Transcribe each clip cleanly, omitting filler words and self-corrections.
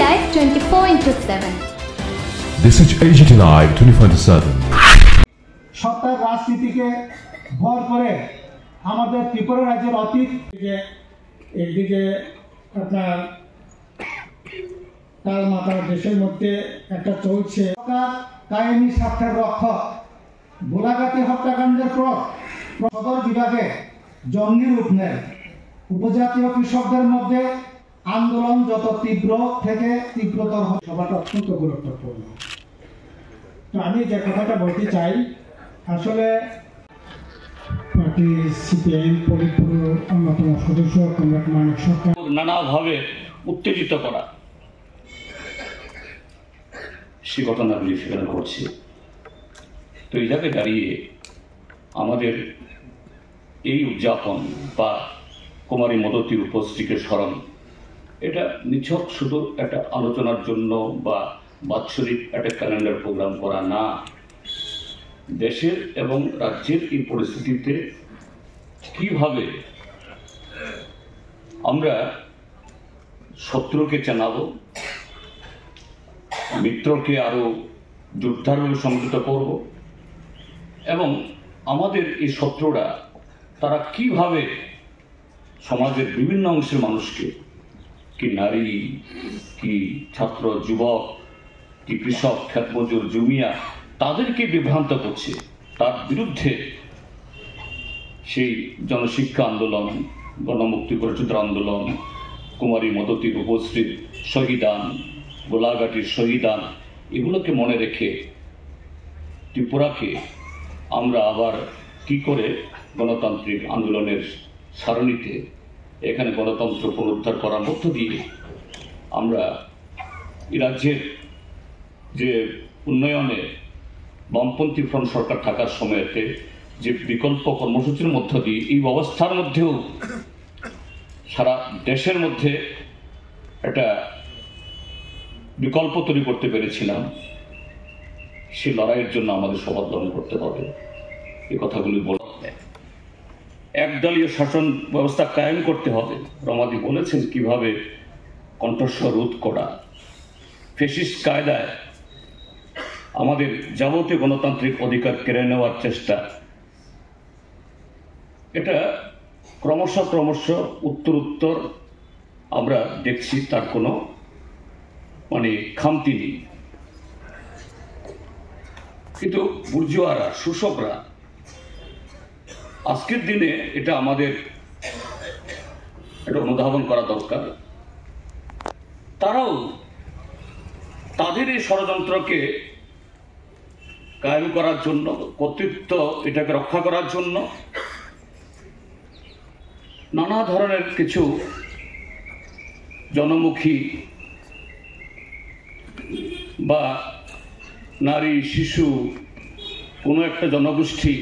Live 24/7. This is AGT Live 24/7. সত্তার রাজনীতিকে ভর করে আমাদের ত্রিপুরা রাজ্যের অতীত একদিকে আপনার তার মাথার দেশের মধ্যে একটা চলছে কায়েমি স্বার্থের রক্ষক গোলাঘাটি হত্যাকাণ্ডের পর সদর বিভাগে জঙ্গি রূপ নেয়। উপজাতীয় কৃষকদের মধ্যে আন্দোলন যত তীব্র থেকে তীব্রতর সভাটা অত্যন্ত গুরুত্বপূর্ণ। তো আমি যে কথাটা বলতে চাই, আসলে পার্টি সিপিআইএম পলিটব্যুরো অন্যতম সদস্য কমরেড মানিক সরকার নানাভাবে উত্তেজিত করা সে ঘটনাগুলি সেখানে ঘটছে। তো এই জায়গায় দাঁড়িয়ে আমাদের এই উদযাপন বা কুমারী মদতির উপস্থিতিকে স্মরণ, এটা নিছক শুধু একটা আলোচনার জন্য বা বাৎসরিক একটা ক্যালেন্ডার প্রোগ্রাম করা না। দেশের এবং রাজ্যের এই পরিস্থিতিতে কিভাবে আমরা শত্রুকে চেনাবো, মিত্রকে আরো যোদ্ধারভাবে সংযুক্ত করব, এবং আমাদের এই শত্রুরা তারা কিভাবে সমাজের বিভিন্ন অংশের মানুষকে, কি নারী, কি ছাত্র যুবক, কি কৃষক, ক্ষেতমজুর, জমিয়া, তাদেরকে বিভ্রান্ত করছে, তার বিরুদ্ধে সেই জনশিক্ষা আন্দোলন, গণমুক্তি পরিষদের আন্দোলন, কুমারী মদতির উপস্থিত শহীদান, গোলাঘাটির শহীদান, এগুলোকে মনে রেখে ত্রিপুরাকে আমরা আবার কি করে গণতান্ত্রিক আন্দোলনের সারণীতে এখানে গণতন্ত্র পুনরুদ্ধার করার মধ্য দিয়ে আমরা এই রাজ্যের যে উন্নয়নে বামপন্থী ফ্রন্ট সরকার থাকার সময়তে যে বিকল্প কর্মসূচির মধ্য দিয়ে এই অবস্থার মধ্যেও সারা দেশের মধ্যে একটা বিকল্প তৈরি করতে পেরেছিলাম, সে লড়াইয়ের জন্য আমাদের শপথ গ্রহণ করতে হবে। এই কথাগুলি বলতে একদলীয় শাসন ব্যবস্থা কায়েম করতে হবে। রমাদি বলেছেন কিভাবে কণ্ঠস্বর রোধ করা, ফ্যাসিস্ট কায়দায় আমাদের যাবতীয় গণতান্ত্রিক অধিকার কেড়ে নেওয়ার চেষ্টা, এটা ক্রমশ উত্তর আমরা দেখছি, তার কোনো খামতি নেই। কিন্তু বুর্জোয়ারা, শোষকরা আজকের দিনে এটা আমাদের এটা অনুধাবন করা দরকার। তারাও তাদের এই ষড়যন্ত্রকে কায়েম করার জন্য, কর্তৃত্ব এটাকে রক্ষা করার জন্য নানা ধরনের কিছু জনমুখী বা নারী, শিশু, কোনো একটা জনগোষ্ঠী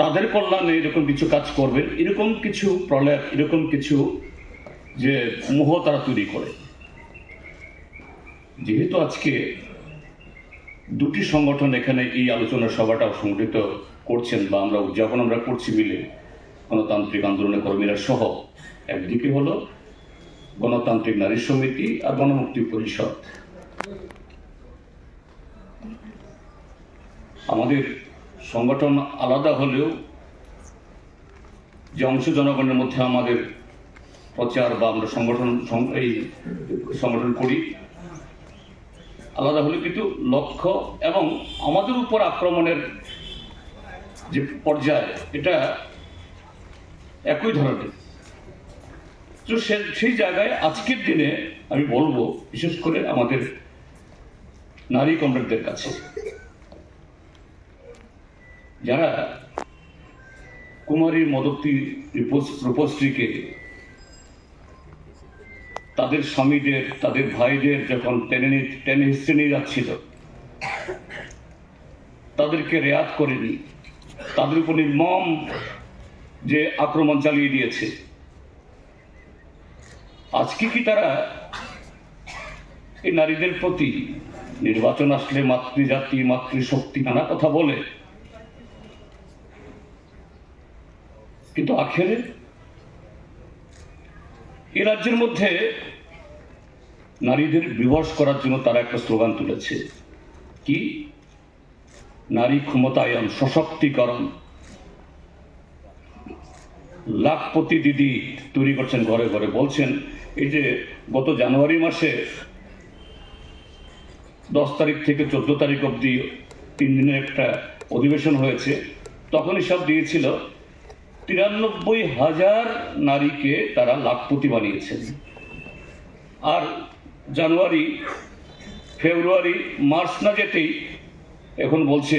তাদের কল্যাণে এরকম কিছু কাজ করবে, এরকম কিছু প্রলেপ, এরকম কিছু যে মোহ তারা তৈরি করে। যেহেতু আজকে দুটি সংগঠন এখানে এই আলোচনা সভাটা সংগঠিত করছেন বা আমরা উদযাপন করছি মিলে, গণতান্ত্রিক আন্দোলনের কর্মীরা সহ, একদিকে হলো গণতান্ত্রিক নারী সমিতি আর গণমুক্তি পরিষদ। আমাদের সংগঠন আলাদা হলেও যে অংশ জনগণের মধ্যে আমাদের প্রচার বা আমরা সংগঠন করি আলাদা হলে, কিন্তু লক্ষ্য এবং আমাদের উপর আক্রমণের যে পর্যায় এটা একই ধরনের। তো সেই জায়গায় আজকের দিনে আমি বলবো, বিশেষ করে আমাদের নারী কমরেডদের কাছে, যারা কুমারী মদতী রূপশ্রীকে তাদের স্বামীদের, তাদের ভাইদের যখন টেনে হিসেবে নিয়ে যাচ্ছিল, তাদেরকে রেয়াত করেনি, তাদের উপর নির্মম যে আক্রমণ চালিয়ে দিয়েছে, আজকে কি তারা এই নারীদের প্রতি নির্বাচন আসলে মাতৃজাতি, মাতৃশক্তি নানা কথা বলে, কিন্তু আখেরে এই রাজ্যের মধ্যে নারীদের বিবশ করার জন্য তারা একটা স্লোগান তুলেছে, কি নারী ক্ষমতায়ন, সশক্তিকরণ। লাখপতি দিদি তৈরি করছেন ঘরে ঘরে। বলছেন এই যে গত জানুয়ারি মাসে 10 তারিখ থেকে 14 তারিখ অবধি 3 দিনের একটা অধিবেশন হয়েছে, তখন হিসাব দিয়েছিল 93,000 নারীকে তারা লাখপতি বানিয়েছেন। আর জানুয়ারি, ফেব্রুয়ারি, মার্চ না যেতেই এখন বলছে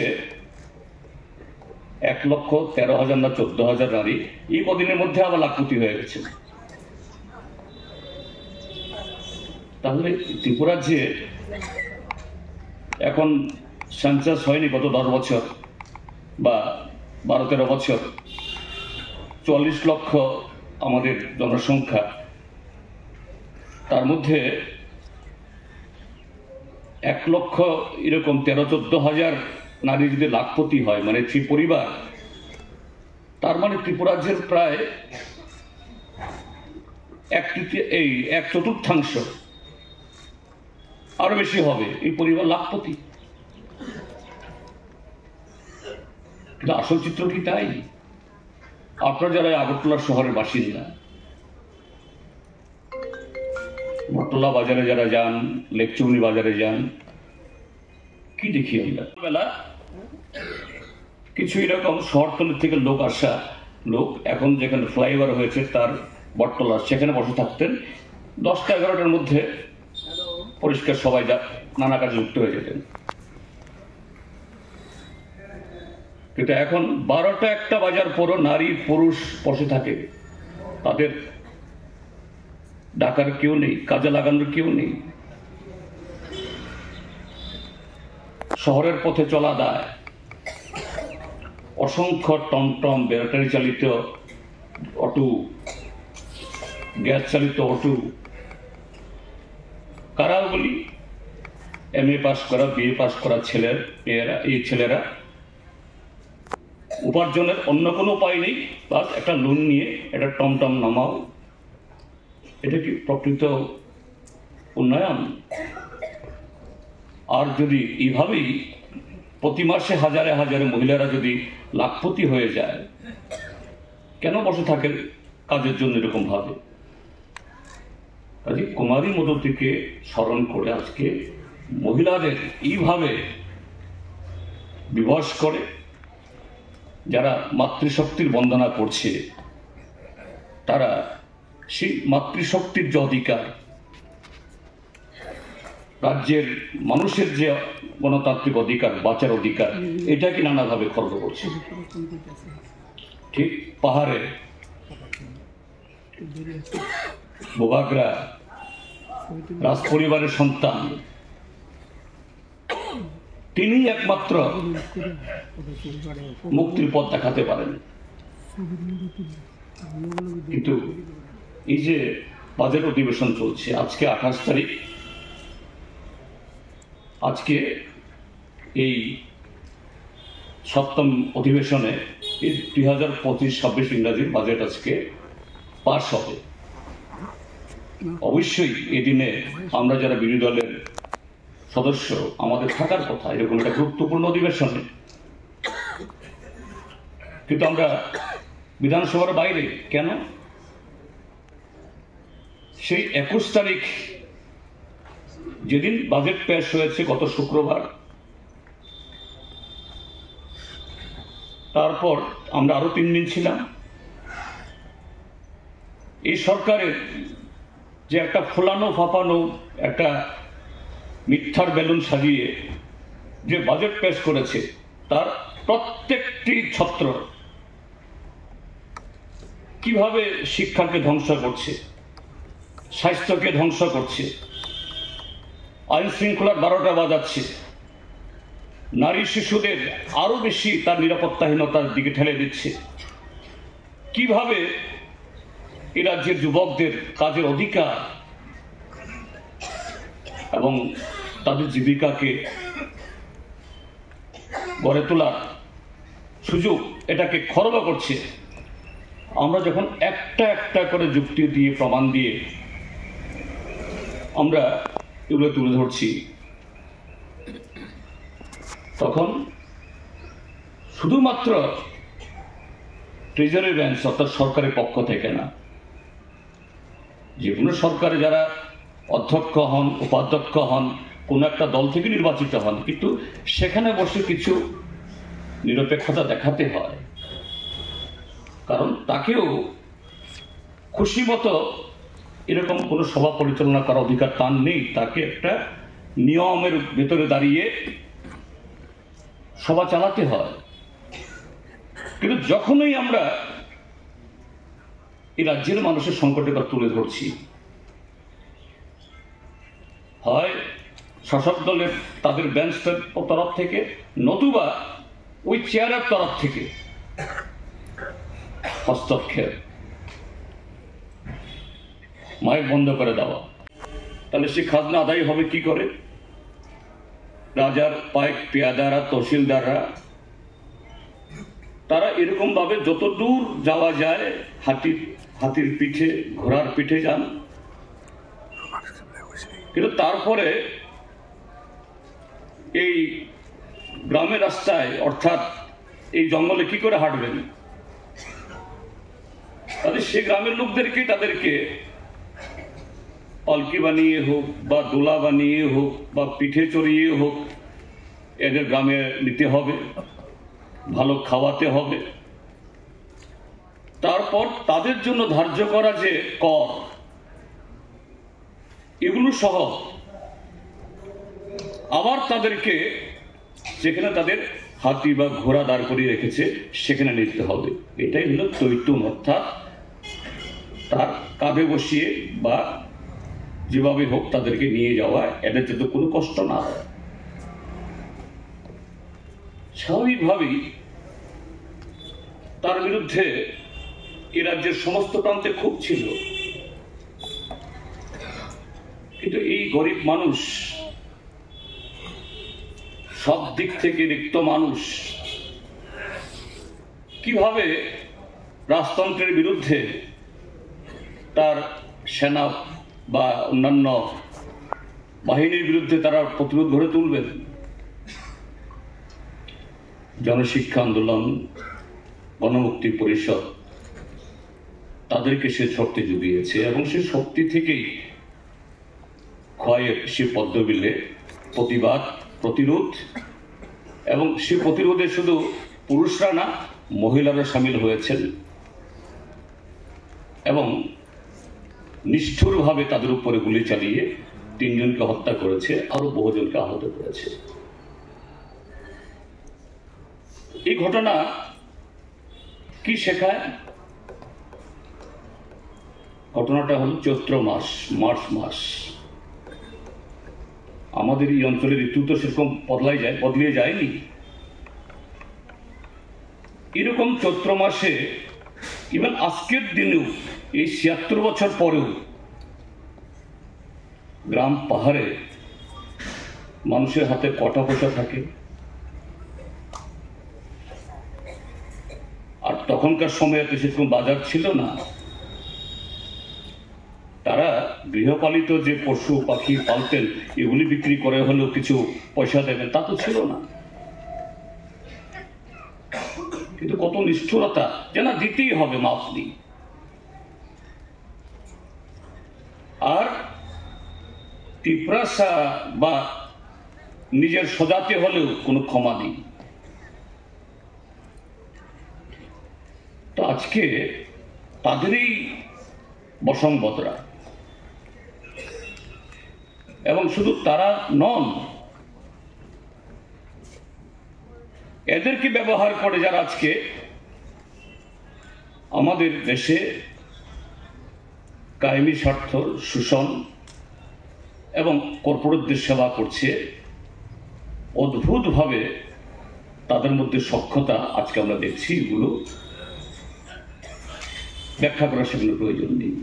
1,13,000 না 14,000 নারী এই কদিনের মধ্যে আবার লাখপতি হয়ে গেছে। তাহলে ত্রিপুরা যে এখন সেন্সাস হয়নি গত 10 বছর বা 12-13 বছর, 44 লক্ষ আমাদের জনসংখ্যা, তার মধ্যে 1 লক্ষ এরকম 13-14,000 নারী যদি লাখপতি হয়, মানে পরিবার, তার মানে ত্রিপুরা রাজ্যের প্রায় 1/4 আরো বেশি হবে এই পরিবার লাখপতি। কিন্তু আসল চিত্র কি তাই? আপনারা যারা আগরতলা শহরের বাসিন্দা, বটতলা বাজারে যারা যান, লেকচুমনি বাজারে যান, কি দেখি আমরা বেলা কিছু এরকম শহরতলি থেকে লোক এখন যেখানে ফ্লাইওভার হয়েছে তার বটতলা, সেখানে বসে থাকতেন। 10টা-11টার মধ্যে পরিষ্কার সবাই নানা কাজে যুক্ত হয়ে যেতেন। কিন্তু এখন 12টা-1টা বাজার পরও নারী পুরুষ বসে থাকে, তাদের ডাকার কেউ নেই, কাজে লাগানোর কেউ নেই। শহরের পথে চলা দায়, অসংখ্য টমটম, ব্যাটারি চালিত অটো, গ্যাস চালিত অটো, কারা বলি MA পাস করা, BA পাস করা ছেলেরা উপার্জনের অন্য কোনো উপায় নেই, বাস একটা লোন নিয়ে একটা টমটম নামাও। এটা কি প্রকৃত উন্নয়ন? আর যদি এইভাবেই প্রতি মাসে হাজারে হাজারে মহিলারা যদি লাখপতি হয়ে যায়, কেন বসে থাকে কাজের জন্য এরকম ভাবে? কাজে কুমারী মদতিকে স্মরণ করে আজকে মহিলাদের এইভাবে বিবশ করে যারা মাতৃশক্তির বন্দনা করছে, তারা সেই মাতৃশক্তির যে অধিকার, রাজ্যের মানুষের যে গণতান্ত্রিক অধিকার, বাঁচার অধিকার, এটাকে নানাভাবে খর্ব করছে। ঠিক পাহাড়ে বোবাগরা রাজ পরিবারের সন্তান, তিনি একমাত্র মুক্তির পথ দেখাতে পারেন। কিন্তু এই যে বাজেট অধিবেশন চলছে, আজকে 28 তারিখ, আজকে এই 7ম অধিবেশনে এই 2025-26 ইংরাজির বাজেট আজকে পাস হবে। অবশ্যই এদিনে আমরা যারা বিরোধী দলের সদস্য, আমাদের থাকার কথা এরকম একটা গুরুত্বপূর্ণ অধিবেশনে, কিন্তু আমরা বিধানসভার বাইরে কেন? সেই 21 তারিখ যেদিন বাজেট পেশ হয়েছে গত শুক্রবার, তারপর আমরা আরো 3 দিন ছিলাম। এই সরকারের যে একটা ফোলানো ফাঁপানো একটা মিথ্যার বেলুন সাজিয়ে যে বাজেট পেশ করেছে, তার প্রত্যেকটি ছত্র কিভাবে শিক্ষাকে ধ্বংস করছে, স্বাস্থ্যকে ধ্বংস করছে, আইন শৃঙ্খলার 12টা বাজাচ্ছে, নারী শিশুদের আরো বেশি তার নিরাপত্তাহীনতার দিকে ঠেলে দিচ্ছে, কিভাবে এই রাজ্যের যুবকদের কাজের অধিকার এবং তাদের জীবিকাকে গড়ে তোলার সুযোগ এটাকে খর্ব করছে। আমরা যখন একটা একটা করে যুক্তি দিয়ে, প্রমাণ দিয়ে আমরা এগুলো তুলে ধরছি, তখন শুধুমাত্র ট্রেজারি ব্যাংক অর্থাৎ সরকারের পক্ষ থেকে না, যে কোনো সরকারে যারা অধ্যক্ষ হন, উপাধ্যক্ষ হন, কোনো একটা দল থেকে নির্বাচিত হন, কিন্তু সেখানে বসে কিছু নিরপেক্ষতা দেখাতে হয়, কারণ তাকেও খুশি মতো এরকম কোনো সভা পরিচালনা করার অধিকার তার নেই। তাকে একটা নিয়মের ভেতরে দাঁড়িয়ে সভা চালাতে হয়। কিন্তু যখনই আমরা এই রাজ্যের মানুষের সংকটের কথা তুলে ধরছি, হয় শাসক দলের তাদের বেঞ্চের তরফ থেকে, নতুবা ওই চেয়ারের তরফ থেকে হস্তক্ষেপ, মাইক বন্ধ করে দেওয়া, তাহলে সে খাজনা আদায় হবে কি করে? রাজার পাইক পেয়াদারা, তহসিলদাররা, তারা এরকম ভাবে যত দূর যাওয়া যায় হাতির পিঠে, ঘোড়ার পিঠে যান, কিন্তু তারপরে এই গ্রামের রাস্তায় অর্থাৎ এই জঙ্গলে কি করে হাঁটবেন? তাদের সে গ্রামের লোকদেরকে তাদেরকে পালকি বানিয়ে হোক বা দোলা বানিয়ে হোক বা পিঠে চড়িয়ে হোক এদের গ্রামে নিতে হবে, ভালো খাওয়াতে হবে। তারপর তাদের জন্য ধার্য করা যে কর, এগুলো সহ আবার তাদেরকে যেখানে তাদের হাতি বা ঘোড়া দাঁড় করিয়ে রেখেছে সেখানে নিতে হবে। এটাই হলো তৈতুন, অর্থাৎ তার কাঁধে বসিয়ে বা যেভাবে হোক তাদেরকে নিয়ে যাওয়া, এদের যাতে কোনো কষ্ট না হয়। স্বাভাবিকভাবেই তার বিরুদ্ধে এ রাজ্যের সমস্ত প্রান্তে খুব ছিল, কিন্তু এই গরিব মানুষ, সব দিক থেকে রিক্ত মানুষ, কিভাবে রাজতন্ত্রের বিরুদ্ধে তার সেনা বা অন্যান্য বাহিনীর বিরুদ্ধে তারা প্রতিরোধ গড়ে তুলবেন? জনশিক্ষা আন্দোলন, গণমুক্তি পরিষদ তাদেরকে সে শক্তি জুগিয়েছে এবং সে শক্তি থেকেই ক্ষয়ের সে পদ্মবিলে প্রতিবাদ, প্রতিরোধ, এবং সে প্রতিরোধে শুধু পুরুষরা না, মহিলারা সামিল হয়েছেন এবং নিষ্ঠুরভাবে তাদের উপরে গুলি চালিয়ে 3 জনকে হত্যা করেছে, আরো বহুজনকে আহত করেছে। এই ঘটনা কি শেখায়? ঘটনাটা হল চৈত্র মাস, মার্চ মাস। আমাদের এই অঞ্চলের ঋতু তো সেরকম বদলিয়ে যায়নি। এরকম চৈত্র মাসে, ইভেন আজকের দিনেও, এই ৭৬ বছর পরেও গ্রাম পাহাড়ে মানুষের হাতে কটা পয়সা থাকে। আর তখনকার সময়ে তো সেরকম বাজার ছিল না। তারা গৃহপালিত যে পশু পাখি পালতেন, এগুলি বিক্রি করে হলেও কিছু পয়সা দেবেন, তা তো ছিল না। কিন্তু কত নিষ্ঠুরতা, যে না দিতেই হবে, মাফ নেই। আর তীব্রাসা বা নিজের সজাতে হলেও কোনো ক্ষমা নেই। তো আজকে তাদেরই বসংবদরা, এবং শুধু তারা নন, এদেরকে ব্যবহার করে যারা আজকে আমাদের দেশে কায়েমি স্বার্থ, শোষণ এবং কর্পোরেটদের সেবা করছে, অদ্ভুতভাবে তাদের মধ্যে সক্ষতা আজকে আমরা দেখছি। এগুলো ব্যাখ্যা করার সেগুলো প্রয়োজন নেই।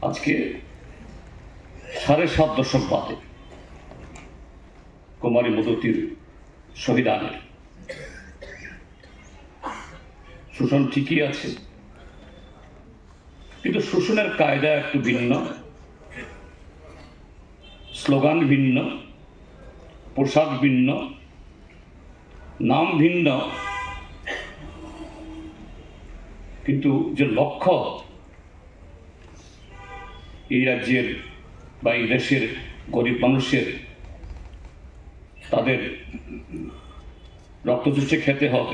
আজকে ৭.৫ দশক বাদে কুমারী মদতির শহীদানের শোষণ ঠিকই আছে, কিন্তু শোষণের কায়দা একটু ভিন্ন, স্লোগান ভিন্ন, পোশাক ভিন্ন, নাম ভিন্ন, কিন্তু যে লক্ষ্য এই রাজ্যের বা এই দেশের গরিব মানুষের তাদের রক্ত চুষে খেতে হবে,